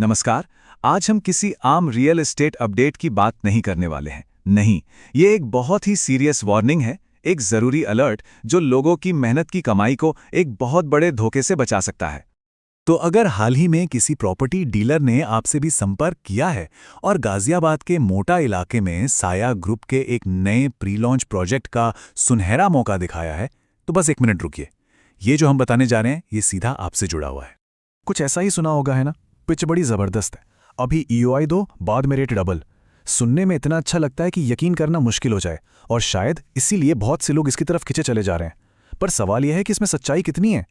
नमस्कार। आज हम किसी आम रियल एस्टेट अपडेट की बात नहीं करने वाले हैं। नहीं, ये एक बहुत ही सीरियस वार्निंग है, एक जरूरी अलर्ट जो लोगों की मेहनत की कमाई को एक बहुत बड़े धोखे से बचा सकता है। तो अगर हाल ही में किसी प्रॉपर्टी डीलर ने आपसे भी संपर्क किया है और गाजियाबाद के मोटा इलाके में साया ग्रुप के एक नए प्री लॉन्च प्रोजेक्ट का सुनहरा मौका दिखाया है, तो बस एक मिनट रुकिए। ये जो हम बताने जा रहे हैं ये सीधा आपसे जुड़ा हुआ है। कुछ ऐसा ही सुना होगा, है ना? पिच बड़ी जबरदस्त है। अभी ईओआई दो, बाद में रेट डबल। सुनने में इतना अच्छा लगता है कि यकीन करना मुश्किल हो जाए, और शायद इसीलिए बहुत से लोग इसकी तरफ खिंचे चले जा रहे हैं। पर सवाल यह है कि इसमें सच्चाई कितनी है।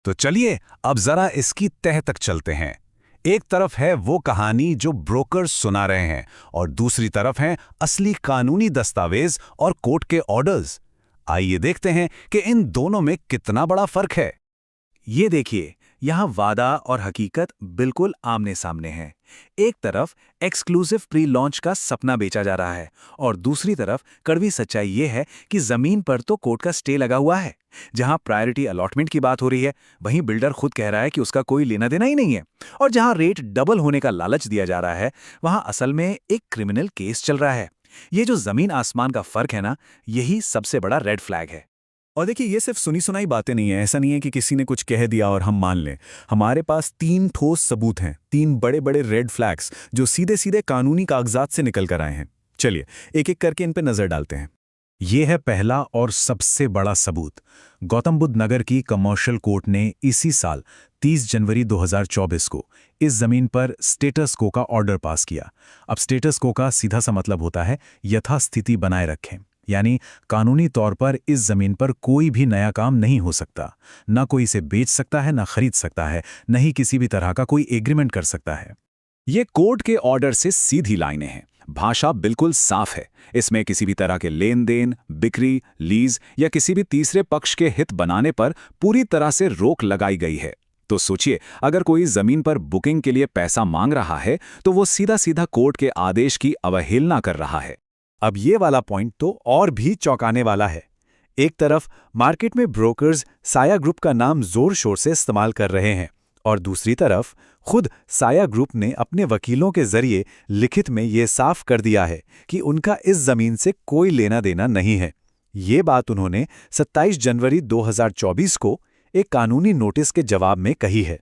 तो चलिए अब जरा इसकी तह तक चलते हैं। एक तरफ है वो कहानी जो ब्रोकर्स सुना रहे हैं और दूसरी तरफ है असली कानूनी दस्तावेज और कोर्ट के ऑर्डर्स। आइए देखते हैं कि इन दोनों में कितना बड़ा फर्क है। ये देखिए, यहाँ वादा और हकीकत बिल्कुल आमने सामने हैं। एक तरफ एक्सक्लूसिव प्री लॉन्च का सपना बेचा जा रहा है और दूसरी तरफ कड़वी सच्चाई ये है कि जमीन पर तो कोर्ट का स्टे लगा हुआ है। जहां प्रायोरिटी अलॉटमेंट की बात हो रही है, वहीं बिल्डर खुद कह रहा है कि उसका कोई लेना देना ही नहीं है। और जहां रेट डबल होने का लालच दिया जा रहा है, वहां असल में एक क्रिमिनल केस चल रहा है। ये जो जमीन आसमान का फर्क है ना, यही सबसे बड़ा रेड फ्लैग है। और देखिए, ये सिर्फ सुनी सुनाई बातें नहीं है। ऐसा नहीं है कि किसी ने कुछ कह दिया और हम मान लें। हमारे पास 3 ठोस सबूत हैं, 3 बड़े बड़े रेड फ्लैग्स जो सीधे सीधे कानूनी कागजात से निकल कर आए हैं। चलिए एक एक करके इन पे नजर डालते हैं। ये है पहला और सबसे बड़ा सबूत। गौतम बुद्ध नगर की कमर्शियल कोर्ट ने इसी साल 30 जनवरी 2024 को इस जमीन पर स्टेटस को का ऑर्डर पास किया। अब स्टेटस को का सीधा सा मतलब होता है यथास्थिति बनाए रखें, यानी कानूनी तौर पर इस जमीन पर कोई भी नया काम नहीं हो सकता। ना कोई इसे बेच सकता है, ना खरीद सकता है, न ही किसी भी तरह का कोई एग्रीमेंट कर सकता है। ये कोर्ट के ऑर्डर से सीधी लाइनें हैं। भाषा बिल्कुल साफ है। इसमें किसी भी तरह के लेन देन, बिक्री, लीज या किसी भी तीसरे पक्ष के हित बनाने पर पूरी तरह से रोक लगाई गई है। तो सोचिए, अगर कोई जमीन पर बुकिंग के लिए पैसा मांग रहा है तो वो सीधा सीधा कोर्ट के आदेश की अवहेलना कर रहा है। अब ये वाला पॉइंट तो और भी चौंकाने वाला है। एक तरफ मार्केट में ब्रोकर्स साया ग्रुप का नाम जोर शोर से इस्तेमाल कर रहे हैं, और दूसरी तरफ खुद साया ग्रुप ने अपने वकीलों के जरिए लिखित में ये साफ कर दिया है कि उनका इस जमीन से कोई लेना देना नहीं है। ये बात उन्होंने 27 जनवरी 2024 को एक कानूनी नोटिस के जवाब में कही है।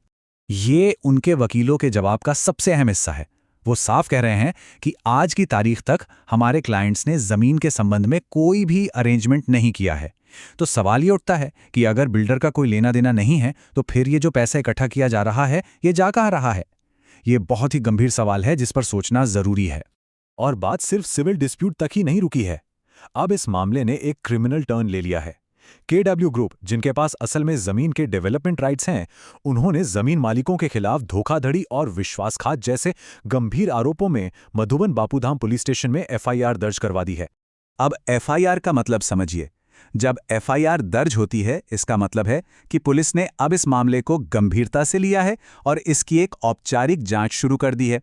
ये उनके वकीलों के जवाब का सबसे अहम हिस्सा है। वो साफ कह रहे हैं कि आज की तारीख तक हमारे क्लाइंट्स ने जमीन के संबंध में कोई भी अरेंजमेंट नहीं किया है। तो सवाल ये उठता है कि अगर बिल्डर का कोई लेना देना नहीं है, तो फिर ये जो पैसा इकट्ठा किया जा रहा है, ये जा कहाँ रहा है? ये बहुत ही गंभीर सवाल है जिस पर सोचना जरूरी है। और बात सिर्फ सिविल डिस्प्यूट तक ही नहीं रुकी है। अब इस मामले ने एक क्रिमिनल टर्न ले लिया है। केडब्ल्यू ग्रुप, जिनके पास असल में जमीन के डेवलपमेंट राइट्स हैं, उन्होंने जमीन मालिकों के खिलाफ धोखाधड़ी और विश्वासघात जैसे गंभीर आरोपों में मधुबन बापूधाम पुलिस स्टेशन में एफआईआर दर्ज करवा दी है। अब एफआईआर का मतलब समझिए। जब एफआईआर दर्ज होती है, इसका मतलब है कि पुलिस ने अब इस मामले को गंभीरता से लिया है और इसकी एक औपचारिक जांच शुरू कर दी है।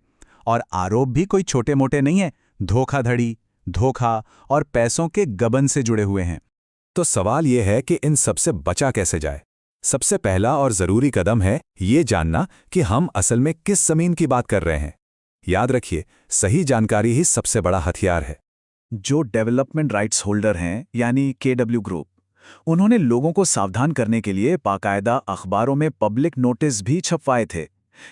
और आरोप भी कोई छोटे मोटे नहीं है, धोखाधड़ी, धोखा और पैसों के गबन से जुड़े हुए हैं। तो सवाल यह है कि इन सबसे बचा कैसे जाए। सबसे पहला और जरूरी कदम है ये जानना कि हम असल में किस जमीन की बात कर रहे हैं। याद रखिए, सही जानकारी ही सबसे बड़ा हथियार है। जो डेवलपमेंट राइट्स होल्डर हैं, यानी केडब्ल्यू ग्रुप, उन्होंने लोगों को सावधान करने के लिए बाकायदा अखबारों में पब्लिक नोटिस भी छपवाए थे।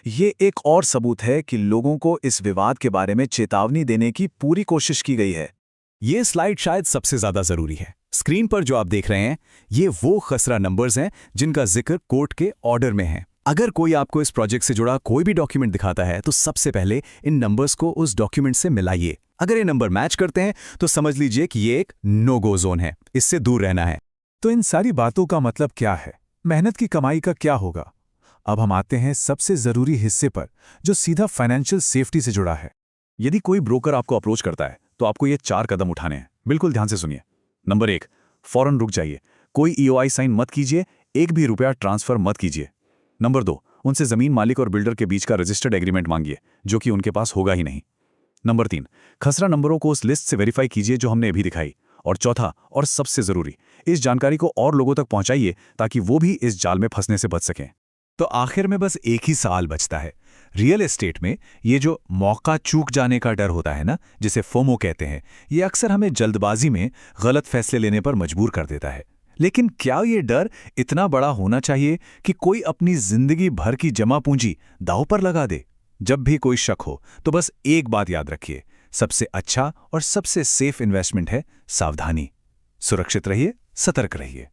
ये एक और सबूत है कि लोगों को इस विवाद के बारे में चेतावनी देने की पूरी कोशिश की गई है। ये स्लाइड शायद सबसे ज्यादा जरूरी है। स्क्रीन पर जो आप देख रहे हैं, ये वो खसरा नंबर्स हैं जिनका जिक्र कोर्ट के ऑर्डर में है। अगर कोई आपको इस प्रोजेक्ट से जुड़ा कोई भी डॉक्यूमेंट दिखाता है, तो सबसे पहले इन नंबर्स को उस डॉक्यूमेंट से मिलाइए। अगर ये नंबर मैच करते हैं तो समझ लीजिए कि ये एक नो गो जोन है, इससे दूर रहना है। तो इन सारी बातों का मतलब क्या है? मेहनत की कमाई का क्या होगा? अब हम आते हैं सबसे जरूरी हिस्से पर, जो सीधा फाइनेंशियल सेफ्टी से जुड़ा है। यदि कोई ब्रोकर आपको अप्रोच करता है तो आपको ये 4 कदम उठाने हैं। बिल्कुल ध्यान से सुनिए। नंबर 1, फौरन रुक जाइए। कोई ईओआई साइन मत कीजिए, एक भी रुपया ट्रांसफर मत कीजिए। नंबर 2, उनसे जमीन मालिक और बिल्डर के बीच का रजिस्टर्ड एग्रीमेंट मांगिए, जो कि उनके पास होगा ही नहीं। नंबर 3, खसरा नंबरों को उस लिस्ट से वेरीफाई कीजिए जो हमने अभी दिखाई। और चौथा और सबसे जरूरी, इस जानकारी को और लोगों तक पहुंचाइए ताकि वो भी इस जाल में फंसने से बच सकें। तो आखिर में बस एक ही सवाल बचता है, रियल एस्टेट में ये जो मौका चूक जाने का डर होता है ना, जिसे फोमो कहते हैं, ये अक्सर हमें जल्दबाजी में गलत फैसले लेने पर मजबूर कर देता है। लेकिन क्या ये डर इतना बड़ा होना चाहिए कि कोई अपनी जिंदगी भर की जमा पूंजी दांव पर लगा दे? जब भी कोई शक हो तो बस एक बात याद रखिए, सबसे अच्छा और सबसे सेफ इन्वेस्टमेंट है सावधानी। सुरक्षित रहिए, सतर्क रहिए।